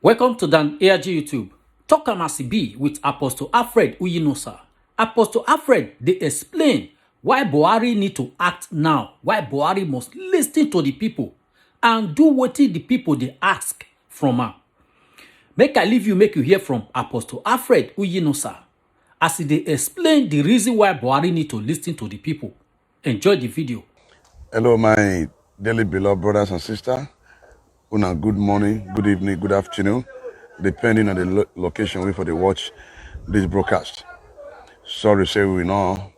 Welcome to Dan ARG YouTube. Talk am as e be with Apostle Alfred Uyinosa. Apostle Alfred dey explain why Buhari need to act now, why Buhari must listen to the people and do wetin the people dey ask from am. Make I leave you make you hear from Apostle Alfred Uyinosa as e dey explain the reason why Buhari need to listen to the people. Enjoy the video. Hello, my dearly beloved brothers and sisters. Una good morning, good evening, good afternoon, depending on the location we for the watch this broadcast. Sorry, say we not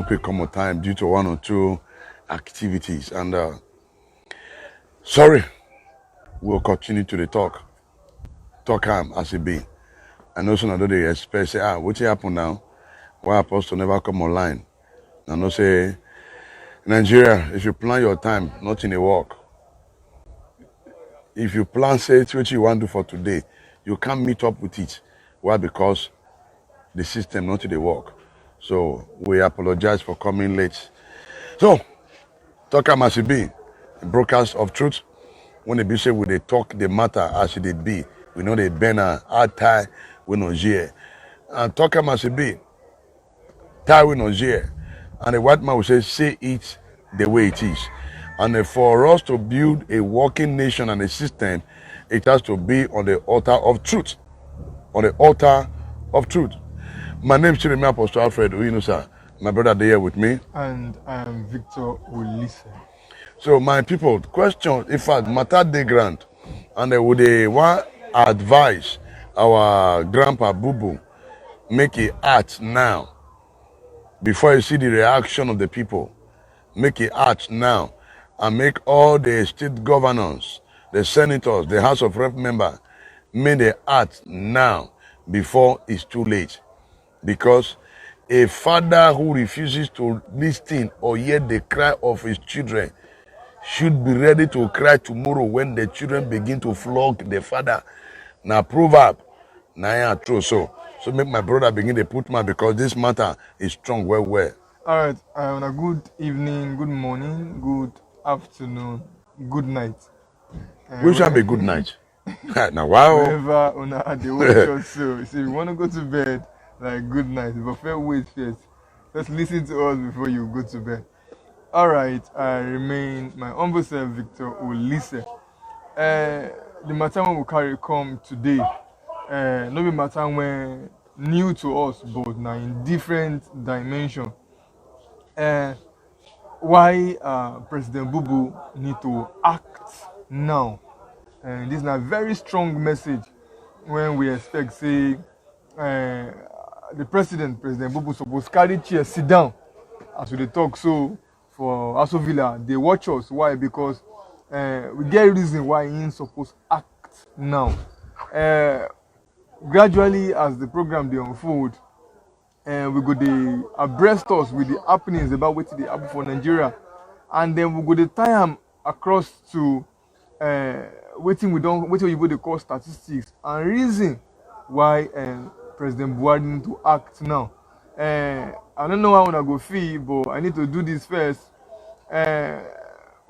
quick come on time due to one or two activities, and sorry, we'll continue to the talk as it be. And also, now they expect say, what happen now? Why Apostle never come online? And no say, Nigeria, if you plan your time, nothing will work. If you plan, say, it's what you want to do for today, you can't meet up with it. Why? Because the system not to the work. So we apologize for coming late. So, talk as it be, broadcast of truth. When they be say, when they talk the matter as it did be, we know they bend a hard tie, we no hear. And talk as it be, tie we no hear. And the white man will say it the way it is. And for us to build a working nation and a system, it has to be on the altar of truth. On the altar of truth. My name is Chirime Apostle Alfred Uyinosa. My brother there here with me. And I am Victor Olise. So my people, question, in fact, matter de grand. And they would want advise our grandpa Bubu, make it act now. Before you see the reaction of the people, make it act now. And make all the state governors, the senators, the House of Rep member, make the act now before it's too late. Because a father who refuses to listen or hear the cry of his children should be ready to cry tomorrow when the children begin to flog the father. Now proverb, now true so. So make my brother begin to put man because this matter is strong well. All right, on a good evening, good morning, good afternoon, good night. Which one be good night? Now wow. Wherever on the watch so if you want to go to bed, like good night. But first wait first. Just listen to us before you go to bed. All right, I remain my humble self, Victor Olise. The matter we will carry come today, no be matter when new to us, but now in different dimension. Why President Bubu need to act now? And this is a very strong message when we expect say the President Bubu suppose carry chair sit down as we dey talk so for Aso Villa. They watch us. Why? Because we get reason why he suppose act now. Gradually as the program dey unfold, we go dey abreast us with the happenings about wetin dey happen for Nigeria, and then we go dey tie am across to wetin oyibo dey call statistics and reason why President Buhari need to act now. I don't know how una go feel, but I need to do this first.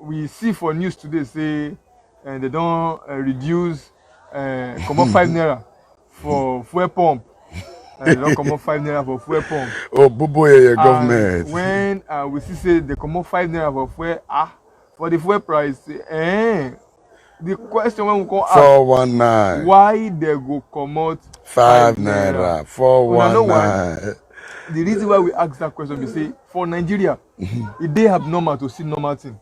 We see for news today say they don reduce comot 5 naira for fuel pump. They don't come up 5 naira for fuel pump. Oh, Bubu, government. When we see say they come up 5 naira for fuel, for the fuel price, the question when we come ask, 419. why they go come out 5 naira, 419. The reason why we ask that question is say for Nigeria, it dey abnormal to see normal thing.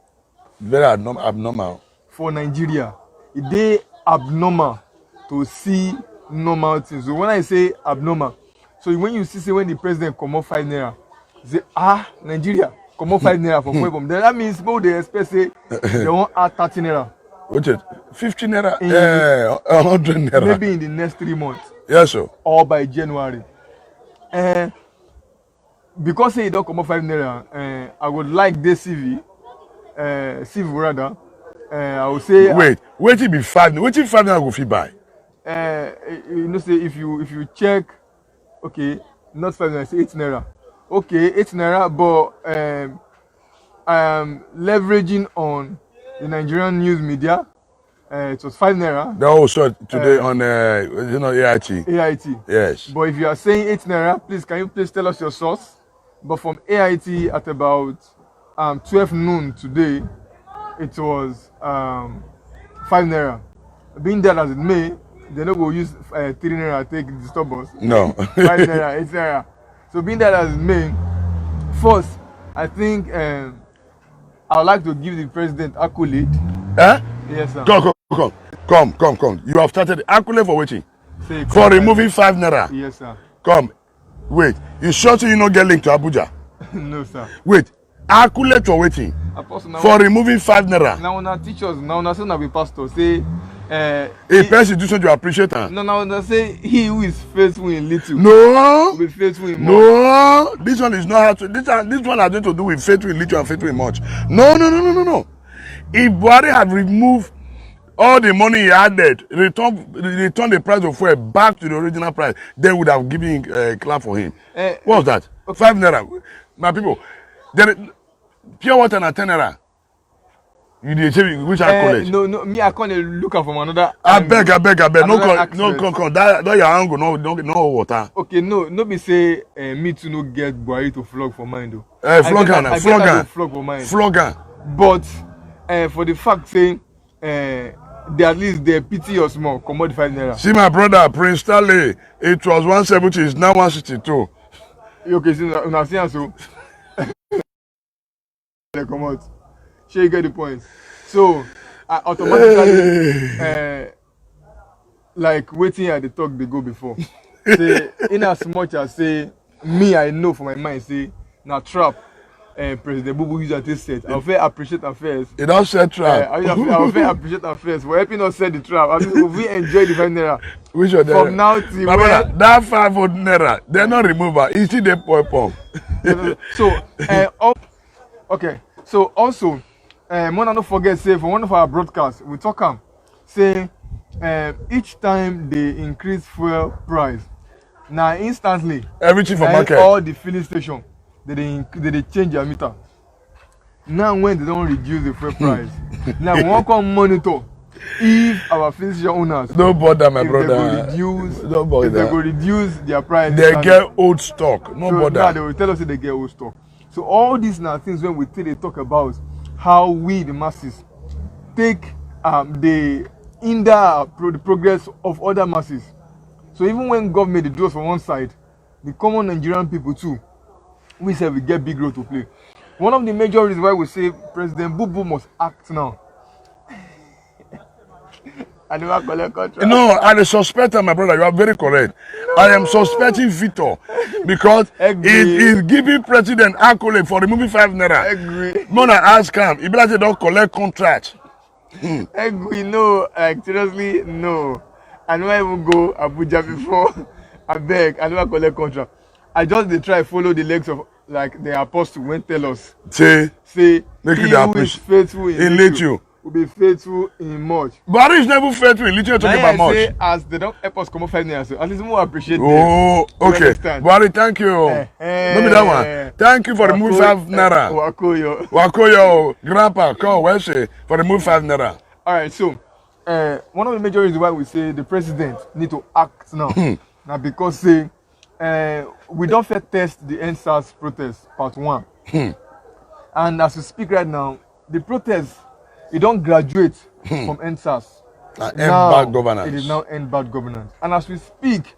Very abnormal. For Nigeria, it dey abnormal to see normal things. So when I say abnormal, so when you see when the president come up 5 naira, say Nigeria come up 5 naira for fuel pump, then that means people they expect say they won't add 30 naira. Which is 50 naira? 100 naira. Maybe in the next 3 months. Yes, sir. Or by January. Because say you don't come up 5 naira, I would like this CV rather. I would say wait till be 5 naira. Wait till 5 naira go fit buy. You know, say if you check, okay, not 5 naira, say 8 naira. Okay, 8 naira, but I am leveraging on the Nigerian news media it was 5 naira. The whole shot today on AIT. AIT. Yes. But if you are saying 8 naira, please can you please tell us your source? But from AIT at about 12 noon today, it was 5 naira. Being that as it may, they no go use 3 naira take disturb us. No. 5 naira, 8 naira. So being that as it may, first, I think I would like to give the president accolade. Eh? Yes, sir. Come. You have started accolade for waiting. Say, For removing 5 naira. Yes, sir. Come. Wait. You sure you not get linked to Abuja? No, sir. Wait. Accolade for waiting. For removing 5 naira. Now when teachers, now when I say na be pastor, say a person do something you appreciate her. No, now when I say he who is faithful in little will be faithful in much. No, this one is not how to. This one has to do with faithful in little and faithful in much. No. If Buhari had removed all the money he added, return the price of fuel back to the original price, they would have given a clap for him. What was that? Okay. 5 naira. My people, pure water na 10 naira. You dey say which accolade? No, me I can't look at from another. I beg. No, come. That your angle, no water. Okay, no be say me too no get Buhari to flog for mind though. Flog. But for the fact saying they at least they pity your small commode 5 naira. See my brother Prince Stanley, it was 170, it's now 162. Okay, so now see so come out. Sure you get the point. So I automatically like waiting at the talk they go before. Say in as much as say me I know for my mind say now trap President Bubu use at this set. I'll fair appreciate affairs. It don't set trap. I'll fair appreciate affairs for helping us set the trap. I mean, we enjoy the 5 naira. Which one? From now till my brother, that 5 naira, they're not remover. It's still the pump. So okay. So also, Mona don't forget say for one of our broadcasts we talk say each time they increase fuel price, now instantly everything for market. All the filling station they change their meter. Now when they don't reduce the fuel price, now we won't come monitor if our filling station owners don't bother my brother. They go reduce their price. They get old stock. No bother. Now they will tell us that they get old stock. So all these now things when we talk about how we the masses take the progress of other masses. So even when government they do us from one side, the common Nigerian people too, we say we get big role to play. One of the major reasons why we say President Bubu must act now. I never collect contract. No, I suspect my brother. You are very correct. No. I am suspecting Victor because he's giving president accolade for removing 5 naira. Agree. Mona ask him. He be like they don't collect contract. Agree. No, like seriously, no. I never even go Abuja before. I beg. I never collect contract. I just try follow the legs of like the apostle when tell us. Say make he who is faithful in little will be faithful in much. But is never faithful in little talking about much. Say, as they don't help us come up 5 naira, so at least more appreciate them. Oh, okay. Buhari, thank you. Don't be that one. Thank you for the move 5 naira. Wakoyo, grandpa, come, where say for the move 5 naira. All right, so one of the major reasons why we say the president need to act now, now because say we don't first test the NSAS protest part 1, and as we speak right now, the protest it don't graduate from NSAS. End bad governance. It is now end bad governance, and as we speak,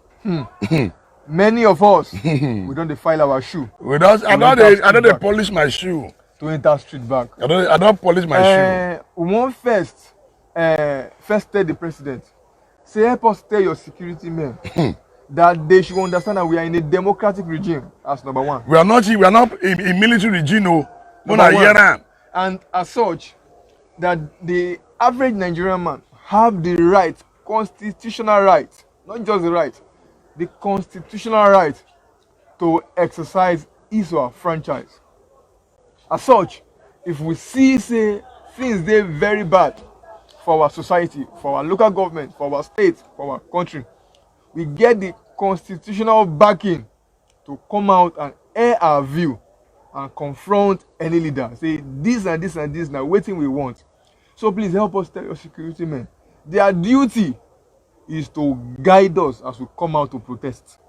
many of us we don't file our shoe. I don't polish my shoe to enter street back. I don't polish my shoe. We want first tell the president, say help us tell your security men that they should understand that we are in a democratic regime. As number one. We are not in military regime. No. And as such, that the average Nigerian man have the right, constitutional right, not just the right, the constitutional right to exercise his or her franchise. As such, if we see say things they very bad for our society, for our local government, for our state, for our country, we get the constitutional backing to come out and air our view and confront any leader. Say this and this and this now waiting we want. So please help us tell your security men. Their duty is to guide us as we come out to protest.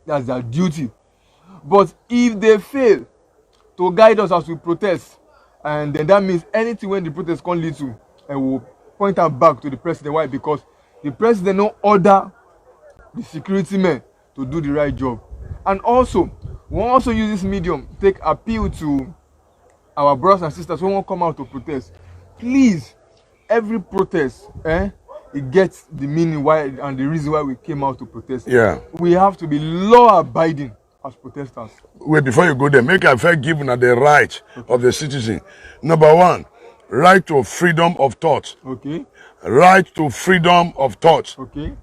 That's their duty. But if they fail to guide us as we protest, and then that means anything when the protest can lead to, and we'll point out back to the president. Why? Because the president no order the security men to do the right job. And also, we also use this medium to take appeal to our brothers and sisters who won't come out to protest. Please, every protest, it gets the meaning why and the reason why we came out to protest. Yeah. We have to be law-abiding as protesters. Wait, before you go there, make I first give una the right of the citizen. Number one, right to freedom of thought. Okay. Right to freedom of thought. Okay.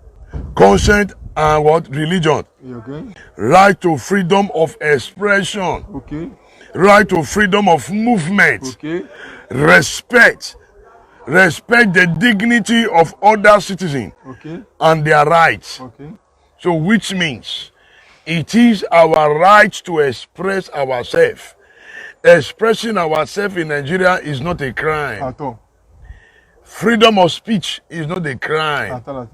Consent and what? Religion. Okay. Right to freedom of expression. Okay. Right to freedom of movement. Okay. Respect the dignity of other citizens Okay. and their rights. Okay. So which means it is our right to express ourselves. Expressing ourselves in Nigeria is not a crime. At all. Freedom of speech is not a crime. At all.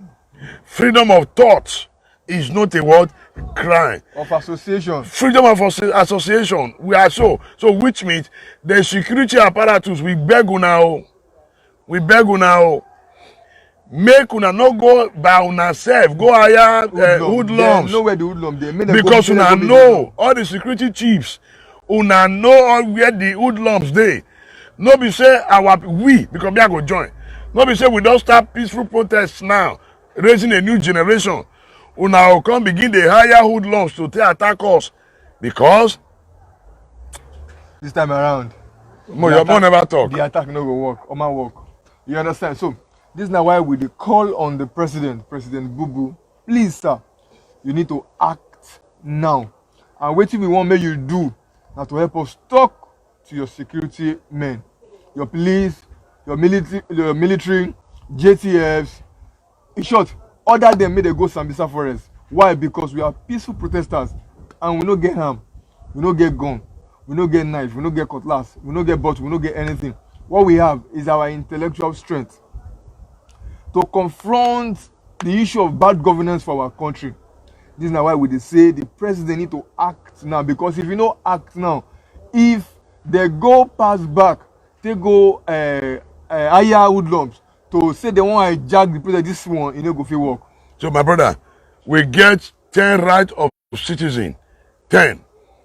Freedom of thought is not a what? Crime. Of association. Freedom of association. We are so which means the security apparatus we beg una o. We beg una o. Make una no go by una self, go hire hoodlums. Know where the hoodlum they made Because una know all the security chiefs, una know all where the hoodlums dey. No be say we because we are go join. No be say we don't start peaceful protests now, raising a new generation. Una will come begin the hire hoodlums to attack us because this time around. Your mom never talk. The attack no go work. Oma work. You understand? So this is now why we call on the president, President Bubu. Please, sir, you need to act now. And what we want make you do now to help us talk to your security men, your police, your military, JTFs. In short, order them make they go Sambisa Forest. Why? Because we are peaceful protesters and we no get harm, we no get gun, we no get knife, we no get cutlass, we no get bottle, we no get anything. What we have is our intellectual strength to confront the issue of bad governance for our country. This is now why we say the president need to act now, because if you no act now, if they go pass back, they go hire hoodlums to say they want to hijack the president, this one, go fit work. So my brother, we get 10 rights of citizen. 10.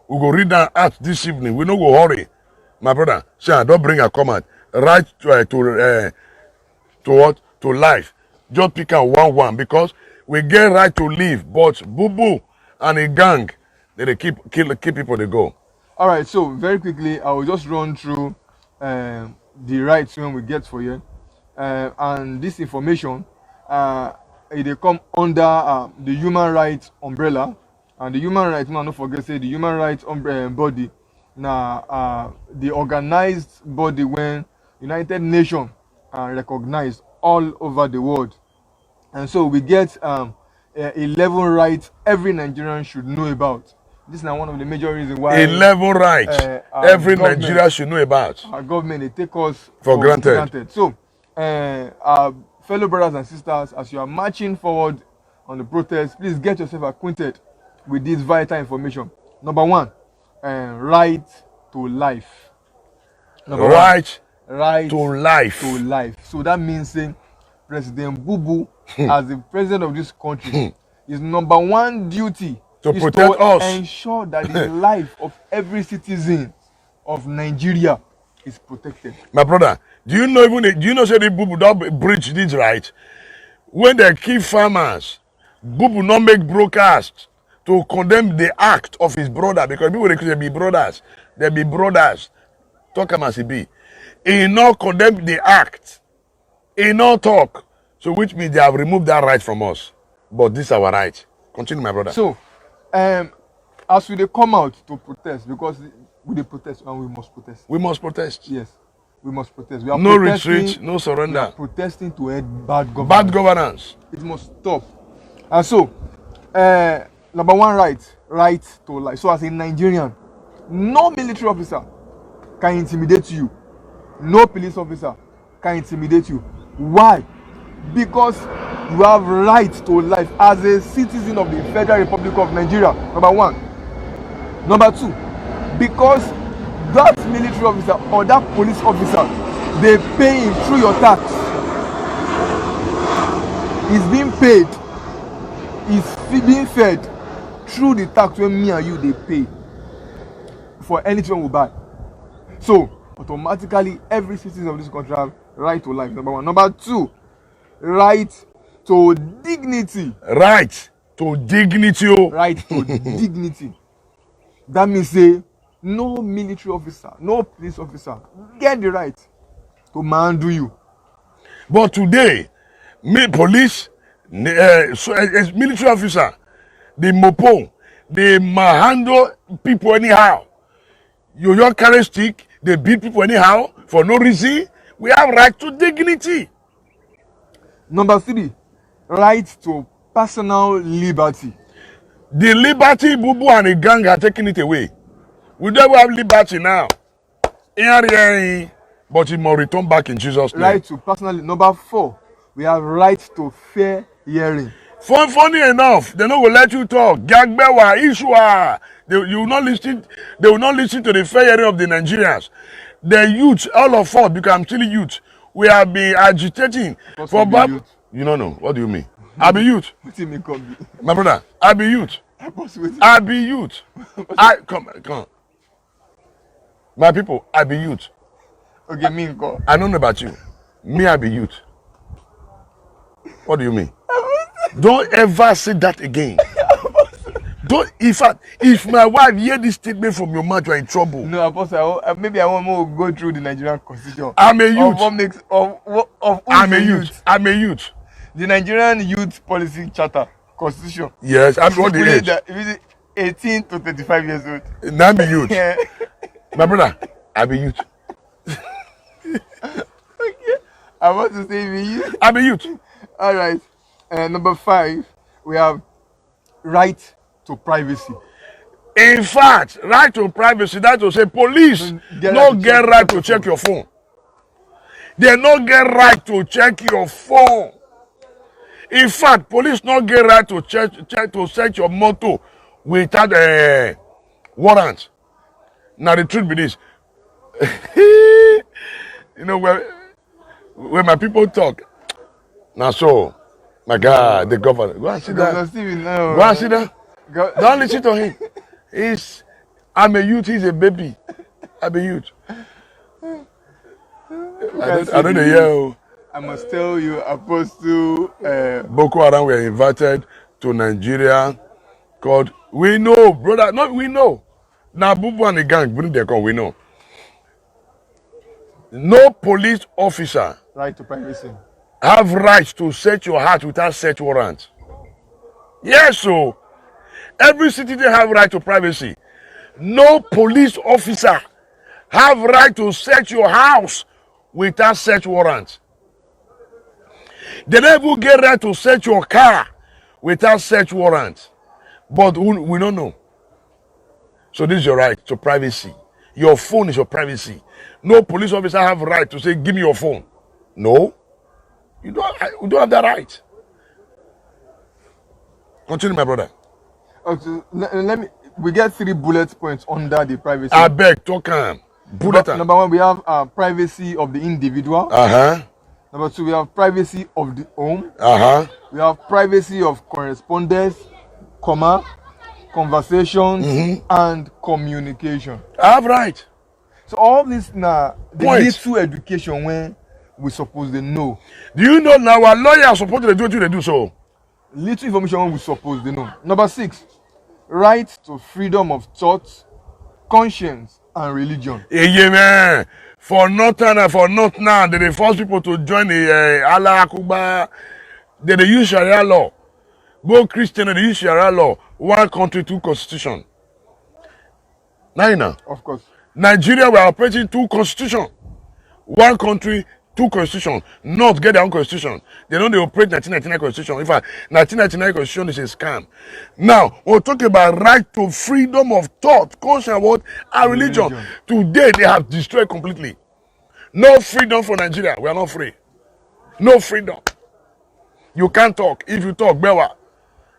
We go read that act this evening. We no go hurry. My brother, say don't bring a comment. Right to what? To life. Just pick out one because we get right to live, but Bubu and a gang, they keep people they go. All right, so very quickly, I will just run through the rights when we get for you, and this information, they come under the human rights umbrella, and the human rights. No, don't forget say the human rights body. Now, the organized body when United Nations are recognized all over the world, and so we get 11 rights every Nigerian should know about. This is now one of the major reasons why 11 rights every Nigerian should know about. Our government they take us for granted. So, our fellow brothers and sisters, as you are marching forward on the protest, please get yourself acquainted with this vital information. Number one, right to life. Right to life. To life. So that means saying President Bubu, as the president of this country, his number one duty to is protect to us. ensure that the life of every citizen of Nigeria is protected. My brother, do you know say the Bubu don't breach this right? When they kill farmers, Bubu not make broadcast to condemn the act of his brother, because people they be brothers. They be brothers. Talk as he be. He not condemn the act. He not talk. So which means they have removed that right from us. But this is our right. Continue, my brother. So, as we dey come out to protest, because we dey protest and we must protest. We must protest. Yes, we must protest. We are no retreat, no surrender. We are protesting to end bad governance. Bad governance. It must stop. And so, number one right to life. So as a Nigerian, no military officer can intimidate you. No police officer can intimidate you. Why? Because you have right to life as a citizen of the Federal Republic of Nigeria. Number one. Number two, because that military officer or that police officer, they pay him through your tax. He's being paid. He's being fed through the tax when me and you they pay for anything we buy. So automatically every citizen of this country have right to life. Number one. Number two, right to dignity. Right to dignity. Right to dignity. That means say no military officer, no police officer get the right to manhandle you. But today, police, military officer, the mopo, they manhandle people anyhow. You don't carry stick, they beat people anyhow for no reason. We have right to dignity. Number three, right to personal liberty. The liberty Bubu and the gang are taking it away. We don't have liberty now. But it must return back in Jesus' name. Right to personal. Number four, we have right to fair hearing. Funny enough, they no will let you talk. Gagbewa, Ishua. You will not listen. They will not listen to the fair hearing of the Nigerians. The youth, all of us, because I'm still youth, we have been agitating for Bible. You don't know. What do you mean? I be youth. What do you mean, come? My brother, I be youth. I be youth. Come. My people, I be youth. Okay, me go. I don't know about you. Me, I be youth. What do you mean? Don't ever say that again. Don't. In fact, if my wife hear this statement from your mouth, you are in trouble. No, Apostle. Maybe I want more go through the Nigerian constitution. I'm a youth. Of what makes of I'm a youth. I'm a youth. The Nigerian Youth Policy Charter Constitution. Yes, I'm what the age? It is 18 to 35 years old. Now I'm a youth. Yeah. My brother, I'm a youth. Okay. I want to say me youth. I'm a youth. All right. Number five, we have right to privacy. In fact, right to privacy, that to say police no get right to check your phone. They no get right to check your phone. In fact, police no get right to check to search your motor without a warrant. Now the truth be this. You know, when my people talk, now so, my God, the governor, go and sit down. Go and sit down. Don't listen to him. I'm a youth, he's a baby. I'm a youth. I don't know. I must tell you, Apostle. Boko Haram were invited to Nigeria called, we know, brother, not we know. Now, Bubu and the gang, bring their gun, we know. No police officer right to privacy have rights to search your house without search warrant. Yes, so every citizen have right to privacy. No police officer have right to search your house without search warrant. They never get right to search your car without search warrant. But we don't know. So this is your right to privacy. Your phone is your privacy. No police officer have right to say, give me your phone. No. You don't have that right. Continue, my brother. Okay, we get 3 bullet points under the privacy. I beg, talk on. Number one, we have privacy of the individual. Number two, we have privacy of the home. We have privacy of correspondence, conversations, and communication. I have right. So all this now, the little education when we supposed to know. Do you know now our lawyers supposed to do what they do so? Little information when we supposed to know. Number 6, right to freedom of thought, conscience, and religion. Yeah, man. For not now, they force people to join the Allah Akbar. They use Sharia law. Both Christian and they use Sharia law. One country, 2 constitution. Now, of course. Nigeria, we are operating 2 constitution. 1 country, 2 constitution. Not get their own constitution. They don't operate 1999 constitution. In fact, 1999 constitution is a scam. Now, we're talking about right to freedom of thought, conscience, and religion. Today, they have destroyed completely. No freedom for Nigeria. We are not free. No freedom. You can't talk. If you talk, bewa.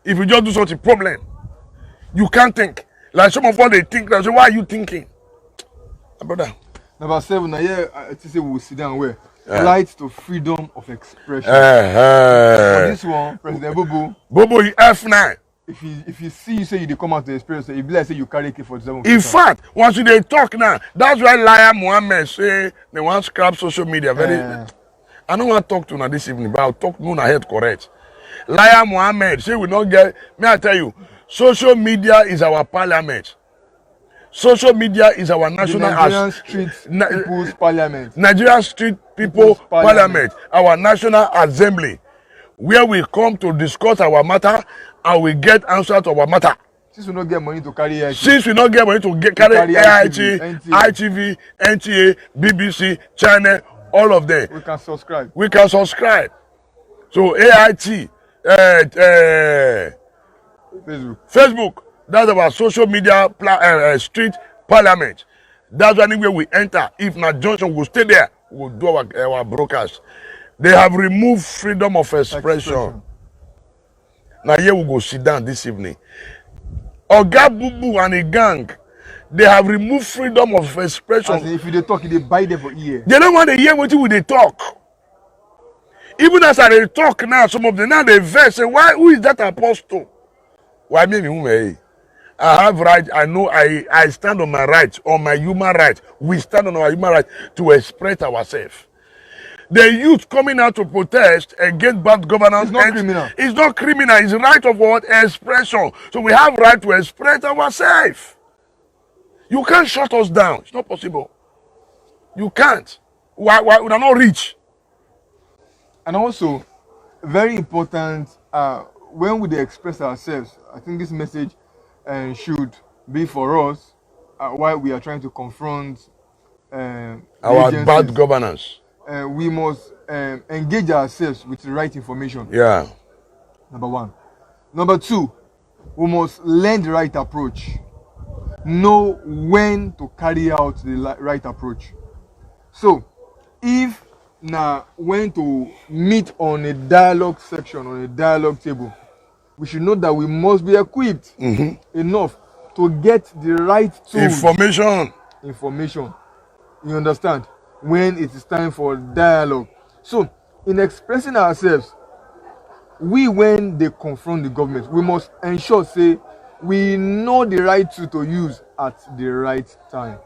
If you just do such a problem, you can't think. Like some of us, they think. They say, why are you thinking? My brother. Number 7, I say we'll sit down where right to freedom of expression. For this one, President Bobo. Bobo, you F9. If you see, say you come out to experience, it be like say you carry K47. In fact, once they talk now, that's why Liar Mohammed say they want to scrap social media. I don't want to talk to you this evening, but I'll talk to you head correct. Liar Mohammed say we don't get. May I tell you, social media is our parliament. Social media is our national Nigerian Street People's Parliament. Nigerian Street People's Parliament, our national assembly, where we come to discuss our matter and we get answers to our matter. Since we don't get money to carry AIT. Since we don't get money to carry AIT, ITV, NTA, BBC, Channel, all of them. We can subscribe. We can subscribe. So AIT, Facebook. That's our social media street parliament. That's anywhere we enter. If not Johnson will stay there, we'll do our broadcast. They have removed freedom of expression. Now here we go sit down this evening. Oga Bubu and a gang, they have removed freedom of expression. As if they talk, they buy them for ear. They don't want to hear what they talk. Even as I talk now, some of them now they vex say, why? Who is that apostle? Why me? I have right. I know. I stand on my right, on my human right. We stand on our human right to express ourselves. The youth coming out to protest against bad governance. It's not criminal. It's not criminal. It's right of what? Expression. So we have right to express ourselves. You can't shut us down. It's not possible. You can't. Why we are not rich? And also, very important, when we express ourselves, I think this message should be for us while we are trying to confront our bad governance. We must engage ourselves with the right information. Yeah. Number 1. Number 2, we must learn the right approach. Know when to carry out the right approach. So, if now when to meet on a dialogue section, on a dialogue table, we should know that we must be equipped enough to get the right tools. Information. You understand? When it is time for dialogue. So, in expressing ourselves, when they confront the government, we must ensure, say, we know the right tool to use at the right time.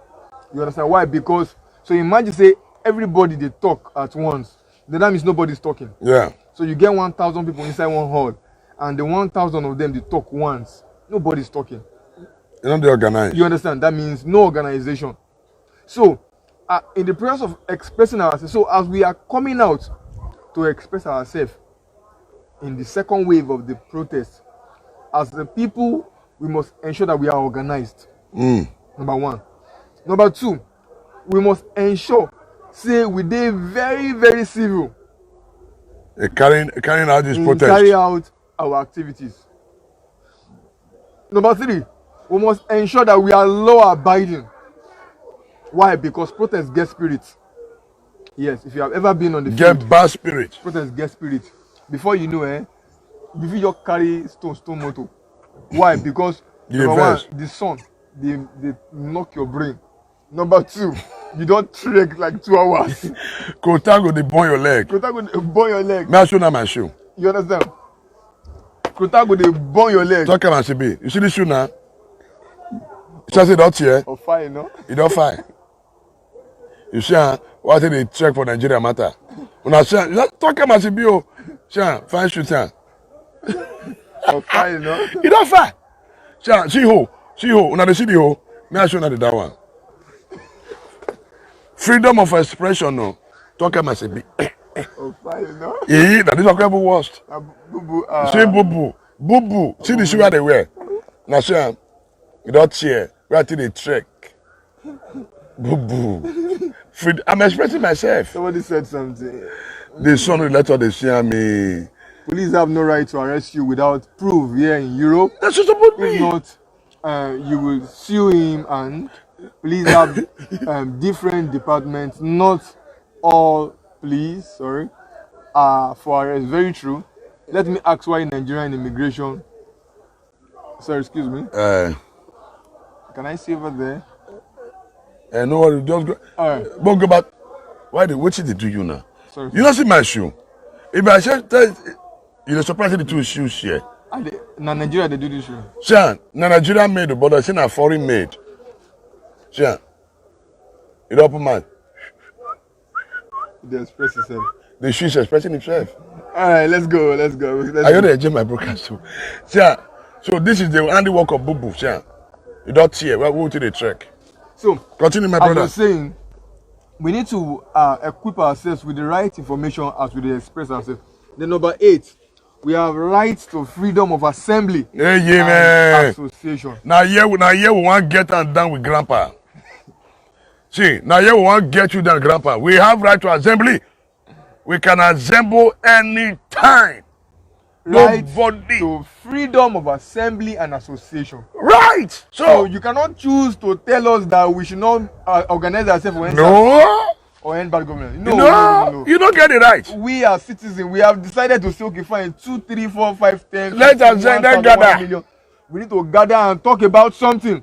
You understand why? Because, so imagine, say, everybody they talk at once. Then that means nobody's talking. Yeah. So you get 1,000 people inside one hall, and the 1,000 of them they talk once. Nobody's talking. You're not organized. You understand? That means no organization. So, in the process of expressing ourselves, so as we are coming out to express ourselves in the second wave of the protest, as the people, we must ensure that we are organized. Number 1. Number 2, we must ensure, say, we dey very, very civil. Carrying out this protest. Carry out our activities. Number 3, we must ensure that we are law-abiding. Why? Because protest get spirit. Yes, if you have ever been on the field, get bad spirit. Protest get spirit. Before you know, before you carry stone motor. Why? Because number 1, the sun, they knock your brain. Number 2, you don't trek like 2 hours. Kotago, they burn your leg. Kotago, they burn your leg. May I show now my shoe? You understand? Kotago, they burn your leg. Talk about CB. You see this shoe now? Just say that here. Oh, fine, no? You don't fine. You see, what did they check for Nigeria matter? When I say, talk about CB, fine shoe, Oh, fine, no? You don't fine. See who? Una dey see the hole. May I show you that one? Freedom of expression, no. Talk about CB. Oh, fine, no? Yeah, that is what people worst. See boo. See the shoe they wear. Now, see, you don't cheer. Right till they trek. Boo. I'm expressing myself. Somebody said something. The son of the letter they see me. Police have no right to arrest you without proof here in Europe. That's just about me. If not, you will sue him, and police have different departments. Not all police, for arrest. Very true. let me ask why Nigerian immigration. Sorry, excuse me. Can I see over there? No worry, just go. All right. But go back. Why they what they do you now? Sorry. You don't see my shoe. If I say you know surprised the two shoes here. Now Nigeria they do this show. Sure, Nigeria made, but I say na foreign made. Sure. You don't open man. They express itself. The shoe is expressing himself. All right, let's go. I heard they my broadcast too. Sure. So this is the handiwork of Boo Boo. Sure. You don't see it. We'll go to the track. So continue, my as brother. I was saying, we need to equip ourselves with the right information as we express ourselves. Then number 8, we have rights to freedom of assembly and association. Now here we want to get and done with grandpa. See, now here we want to get you done, grandpa. We have right to assembly. We can assemble anytime. Right Nobody. to freedom of assembly and association. Right. So you cannot choose to tell us that we should not organize ourselves for or end bad government. No. You don't get it right. We as citizens, we have decided to say, okay, fine, 2, 3, 4, 5, 10. Let us gather. We need to gather and talk about something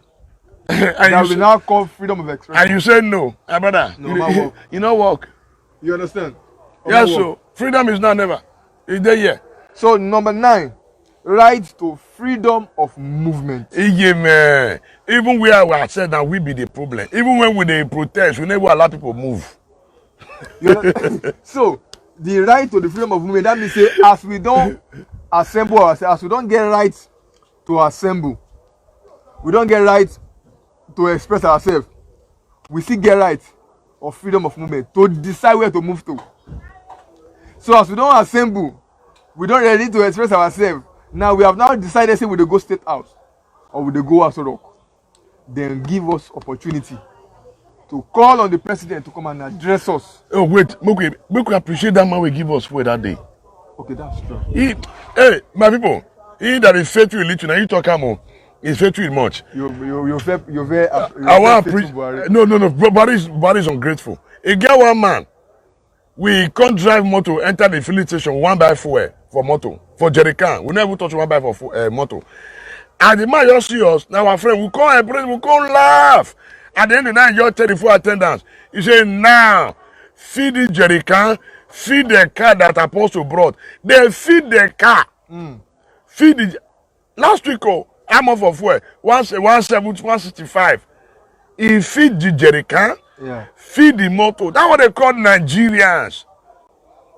that we now call freedom of expression. And you say no, brother. No, you know work. You understand? Yes, so freedom is not never. It's there yet. So number 9, right to freedom of movement. Yeah, man. Even where we are said that we be the problem. Even when we dey protest, we never allow people move. So the right to the freedom of movement, that means say as we don't assemble ourselves, as we don't get right to assemble, we don't get right to express ourselves, we still get right of freedom of movement to decide where to move to. So as we don't assemble, we don't ready to express ourselves. Now we have now decided say we dey go State House or we dey go Aso Rock. Then give us opportunity to call on the president to come and address us. Oh wait, make we appreciate that man we give us for that day. Okay, that's true. Hey, my people, he that is faithful in little, and you talk more, is faithful in much. You're very I want to appreciate. No, Buhari is ungrateful. He get one man. We can't drive motor enter the filling station one by fuel for motor for jerrycan. We never touch one by for motor. And the man just see us. Now our friend, we can't embrace, we can't laugh. At the end of the night, your 34 attendants. He say, now feed the jerrycan, feed the car that Apostle brought. They feed the car. Feed the last week. I'm off of fuel 170, 165. He feed the jerrycan. Yeah. Feed the motor. That's what they call Nigerians.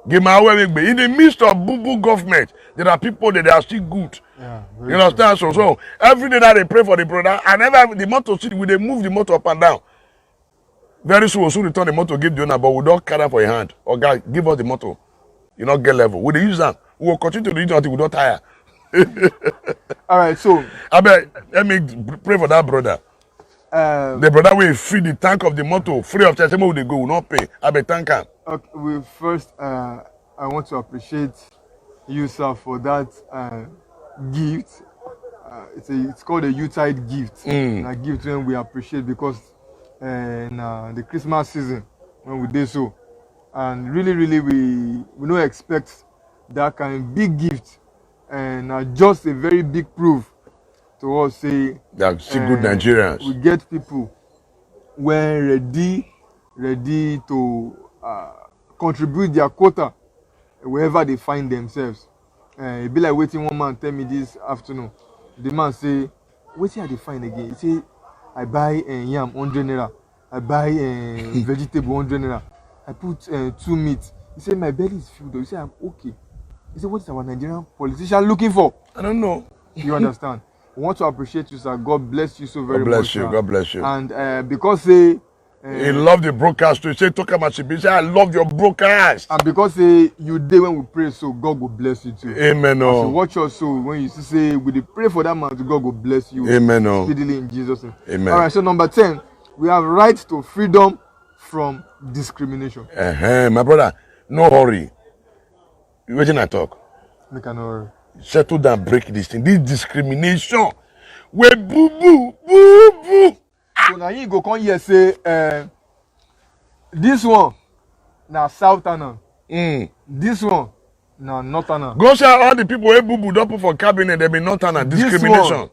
In the midst of boo-boo government, there are people that are still good. Yeah, you understand? So every day that they pray for the brother, and every the motor city, we they move the motor up and down. Very soon, we'll soon return the motor, give the owner, but we don't carry for your hand. Or God, give us the motor. You not get level. We use them. We will continue to use it until we don't tire. All right, so let me pray for that brother. The brother will feed the tank of the motor free of charge. Say, where they go? Will not pay. I be tank him. Okay, I want to appreciate you, sir, for that gift. It's called a Yuletide gift. A gift when we appreciate because in the Christmas season when we did so, and really we don't expect that kind of big gift, and just a very big proof to us say that still good Nigerians. We get people when ready to contribute their quota wherever they find themselves. It be like waiting one man tell me this afternoon. The man say, "Wetin I dey find again?" He say, "I buy yam 100 naira. I buy vegetable 100 naira. I put 2 meat." He say, "My belly is filled." He say, "I'm okay." He say, "What is our Nigerian politician looking for?" I don't know. You understand? We want to appreciate you, sir. God bless you so very much. God bless you. God bless you. And because he loved the broadcast. He said, "Talk about it." He said, "I love your broadcast." And because you did when we pray, so God will bless you too. Amen. So watch us. So when you say we pray for that man, God will bless you. Amen. Speedily in Jesus' name. Amen. All right. So number 10, we have right to freedom from discrimination. My brother, no hurry. You waiting I talk. Make an hurry. Settle down, break this thing. This discrimination. We boo boo. So now you go come here say this one na Southern. This one Now, Northerner. Go say all the people wey Bubu don put for cabinet, they be Northerner. Discrimination.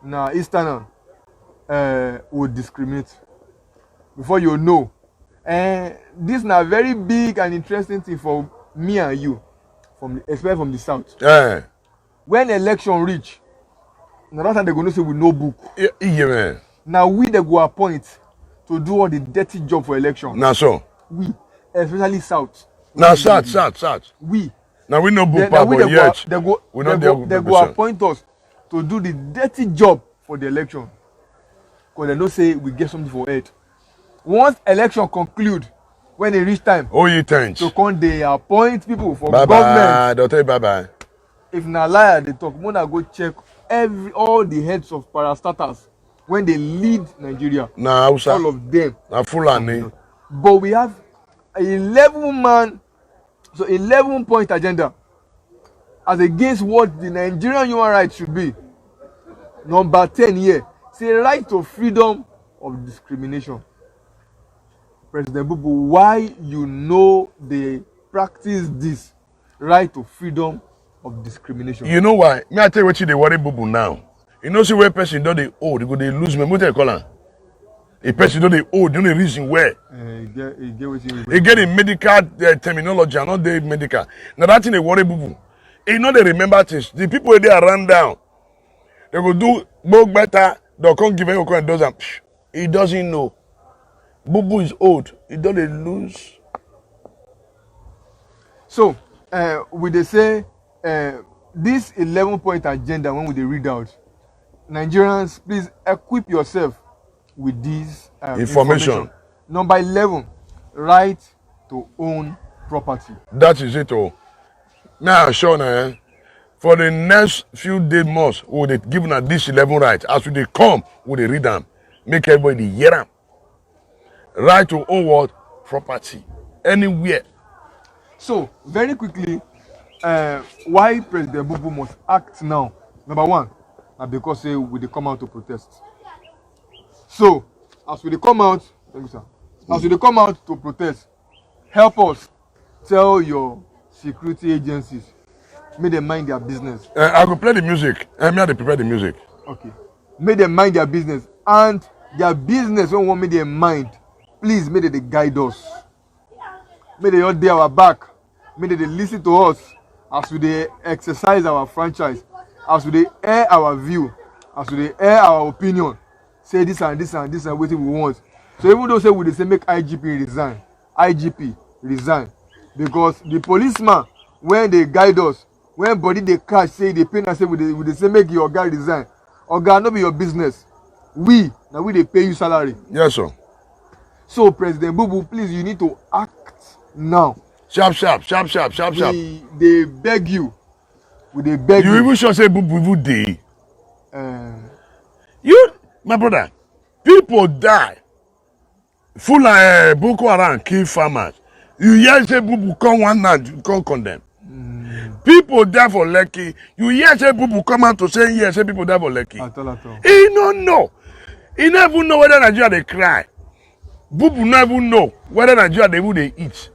Now, Easterner will discriminate. Before you know. This na very big and interesting thing for me and you, especially from the south. Yeah. When election reach, na that time they go know say we no book. Yeah, man. Now we they go appoint to do all the dirty job for election. Now so. We, especially south. Now start. We. Now we no book Now but yet. they go appoint us to do the dirty job for the election. Because they know say we get something for it. Once election conclude, when it reach time, you thanks. so come they appoint people for Bye government. Don't tell you bye bye. If na liar they talk, Mona go check all the heads of parastatals when they lead Nigeria. Nah, Hausa. All of them. Na Fulani. But we have a 11-point agenda as against what the Nigerian human rights should be. Number 10 here, say right to freedom of discrimination. President Bubu, why you know they practice this right to freedom of discrimination? You know why? Me I tell you what they worry Bubu now. You know see where person don dey old, they lose memory. What they call am? A person don dey old, you know the reason where. He get in medical terminology, and not the medical. Now that thing they worry Bubu. You know they remember things. The people wey dey around down, they go do more better. They come give him and does them. He doesn't know. Bubu is old. He don't lose. So, we they say this 11-point agenda when we they read out, Nigerians, please equip yourself with this information. Number 11, right to own property. That is it all. Now, Sean, for the next few days months, we will give them this 11 rights. As we they come, we they read them. Make everybody hear them. Right to own what? Property. Anywhere. So, very quickly, why President Bubu must act now? Number one, because we they come out to protest. So, as we they come out, thank you, sir. As we they come out to protest, help us tell your security agencies, make them mind their business. I will play the music. I mean, they prepare the music. Okay. Make them mind their business. And their business don't want me their mind. Please, may they guide us. May they not dey our back. May they listen to us as we dey exercise our franchise, as we dey air our view, as we dey air our opinion. Say this and this and this and what we want. So even though say we dey say make IGP resign, because the policeman when they guide us, when body dey catch say dey pain us say we dey say make your guy resign. Oga, no be your business. We dey pay you salary. Yes, sir. So, President Bubu, please, you need to act now. Sharp. They beg you. They beg you. You even sure say Bubu dey. You, my brother, people die. Full Boko Haram kill farmers. You hear say Bubu come one night, come condemn. People die for Lekki. You hear say Bubu come out to say yes, say people die for Lekki. At all. He no know. He never even know whether Nigeria they cry. Bubu never even know whether Nigeria they will they eat.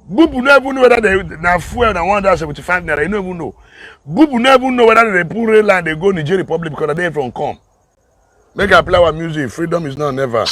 Bubu never even know whether they na fuel na 175 naira. He never even know. Bubu never even know whether they pull rail line they go Nigeria Republic because they from come. Make I play our music. Freedom is now never.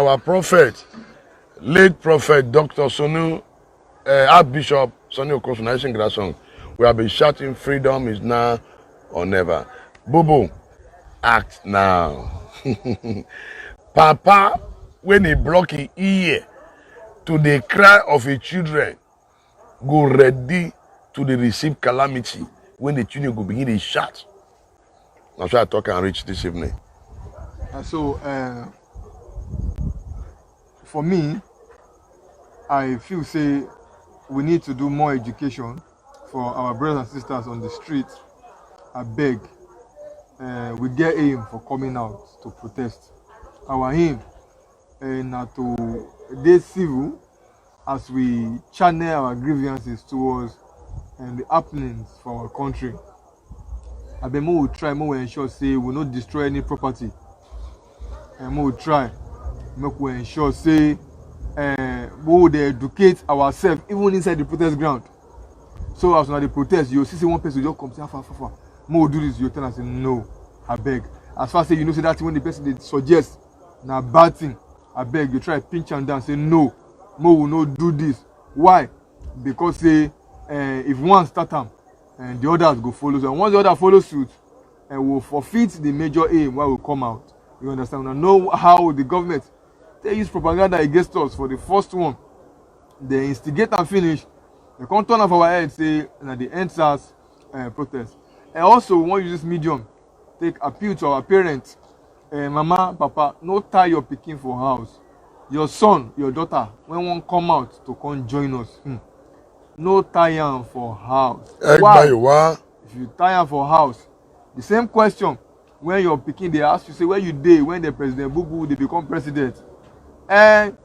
our prophet, late prophet Dr. Sonu, Archbishop Sonny Okosun Nation Grasong. We have been shouting freedom is now or never. Bubu, act now. Papa, when he block his ear to the cry of his children, go ready to the receive calamity when the children go begin to shout. That's why I talk and reach this evening. And so, for me, I feel say we need to do more education for our brothers and sisters on the street. I beg, we get aim for coming out to protest. Our aim na to dey civil as we channel our grievances towards the happenings for our country. I beg we try, we ensure say we no destroy any property. And we try, make we ensure say we would educate ourselves even inside the protest ground. So as when they protest, you see one person just come say, far. More do this, you tell us say no, I beg. As far as you know say that when the person they suggest na bad thing, I beg you try pinch am down, say no, more will not do this. Why? Because say if one start am, and the others go follow. So once the other follow suit, and will forfeit the major aim why we come out. You understand? We know how the government they use propaganda against us for the first one. They instigate and finish. They come turn off our head, say na the EndSARS protest. And also we want to use this medium, take appeal to our parents. Mama, papa, no tie your pikin for house. Your son, your daughter, when one come out to come join us, no tie am for house. Why? If you tie am for house, the same question when your pikin they ask you, say where you dey when the President Bubu they become president. And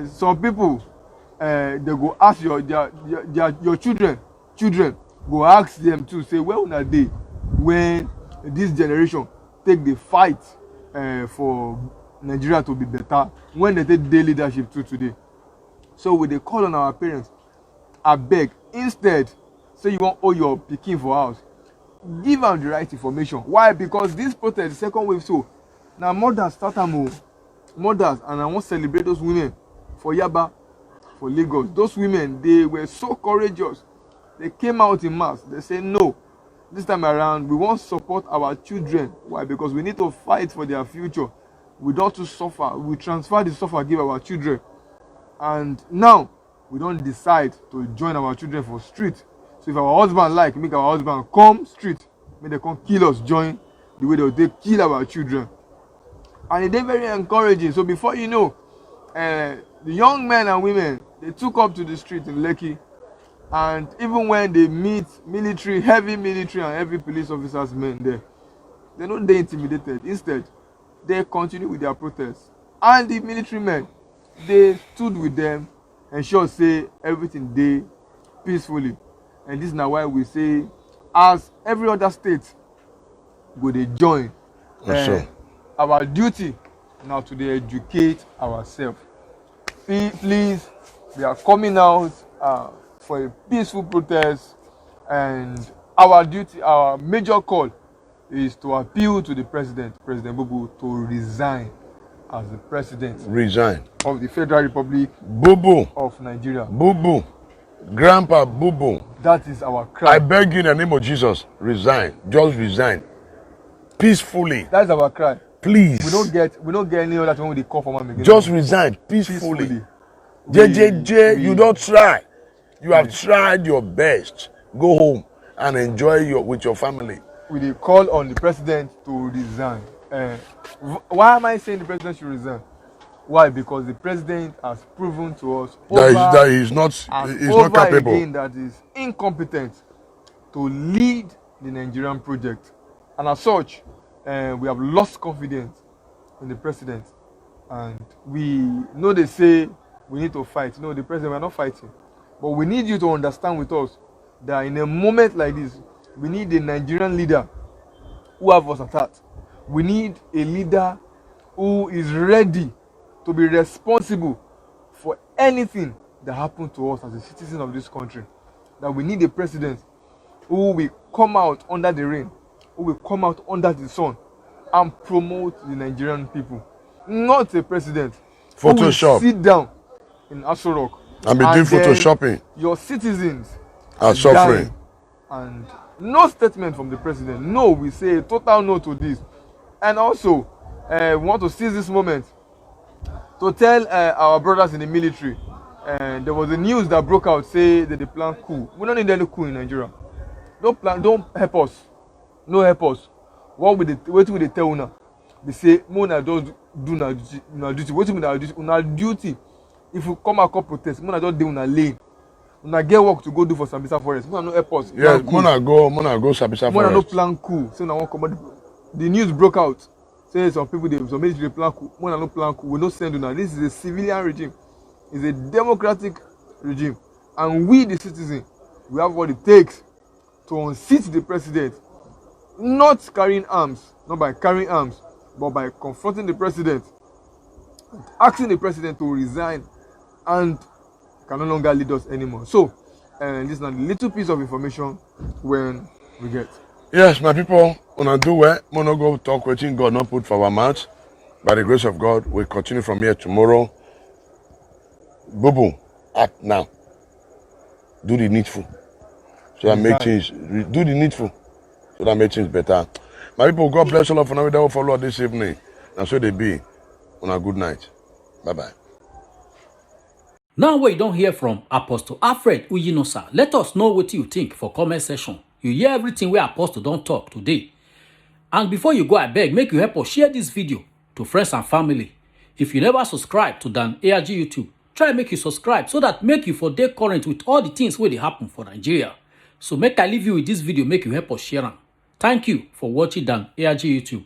some people they go ask your children go ask them too, say where una dey when this generation take the fight for Nigeria to be better, when they take day leadership too today. So we dey call on our parents, abeg, instead say you wan hold your pikin for house, give am the right information. Why? Because this protest, the second wave, so na mothers start am o, mothers, and I wan celebrate those women for Yaba, for Lagos. Those women, they were so courageous. They came out in mass. They say no, this time around we wan support our children. Why? Because we need to fight for their future. We don't to suffer. We transfer the suffer give our children, and now we don't decide to join our children for street. So if our husband like, make our husband come street, make they come kill us, join the way they kill our children. And it's very encouraging. So before you know, the young men and women, they took up to the street in Lekki, and even when they meet military, heavy military and heavy police officers, men there, they're not they intimidated. Instead, they continue with their protests. And the military men, they stood with them, ensure say everything they peacefully. And this is now why we say, as every other state go they join, our duty now to educate ourselves. Please, we are coming out for a peaceful protest, and our duty, our major call is to appeal to the President Bubu, to resign as the President of the Federal Republic of Nigeria. Bubu. Grandpa Bubu. That is our cry. I beg you in the name of Jesus, resign. Just resign. Peacefully. That's our cry. Please. We don't get any other when they call for again. Just resign peacefully. You don't try. You have tried your best. Go home and enjoy with your family. We call on the president to resign. Why am I saying the president should resign? Why? Because the president has proven to us that he's not capable. Again, that is incompetent to lead the Nigerian project. And as such, we have lost confidence in the president. And we know they say we need to fight. No, the president, we're not fighting. But we need you to understand with us that in a moment like this, we need a Nigerian leader who have us at heart. We need a leader who is ready to be responsible for anything that happened to us as a citizen of this country. That we need a president who will come out under the rain, who will come out under the sun and promote the Nigerian people. not a president who will Photoshop sit down in Aso Rock and be doing then photoshopping your citizens and suffering. dying, and no statement from the president. No, we say a total no to this. And also, we want to seize this moment to tell our brothers in the military. There was a news that broke out say that they plan coup. We don't need any coup in Nigeria. Don't help us. No help us. What will they tell una? They say, "Mona just do na duty. What will duty? Una duty. If you come and protest, Mona just do una lane. Una get work to go do for Sambisa Forest. Mona no help us. Yes, Mona go Sambisa Mona no Forest. plan coup. So now one come. The news broke out. Say some military plan coup. Mona no plan coup. We no send una. This is a civilian regime. It's a democratic regime, and we the citizens, we have what it takes to unseat the president. Not carrying arms, not by carrying arms, but by confronting the president, asking the president to resign, and can no longer lead us anymore. So, this is a little piece of information when we get. Yes, my people, una do well. Mono go talk wetin God not put for our mouth. By the grace of God, we continue from here tomorrow. Boom, act now. Do the needful. So that make things, do the needful. So that make things better. My people, God bless all of you. Now we will follow this evening. And so they be. On a good night. Bye-bye. Now we don't hear from Apostle Alfred Uyinosa. Let us know what you think for comment section. You hear everything where Apostle don't talk today. And before you go, I beg, make you help us share this video to friends and family. If you never subscribe to Dan ARG YouTube, try make you subscribe so that make you for day current with all the things where they happen for Nigeria. So make I leave you with this video, make you help us share them. Thank you for watching Dan ARG YouTube.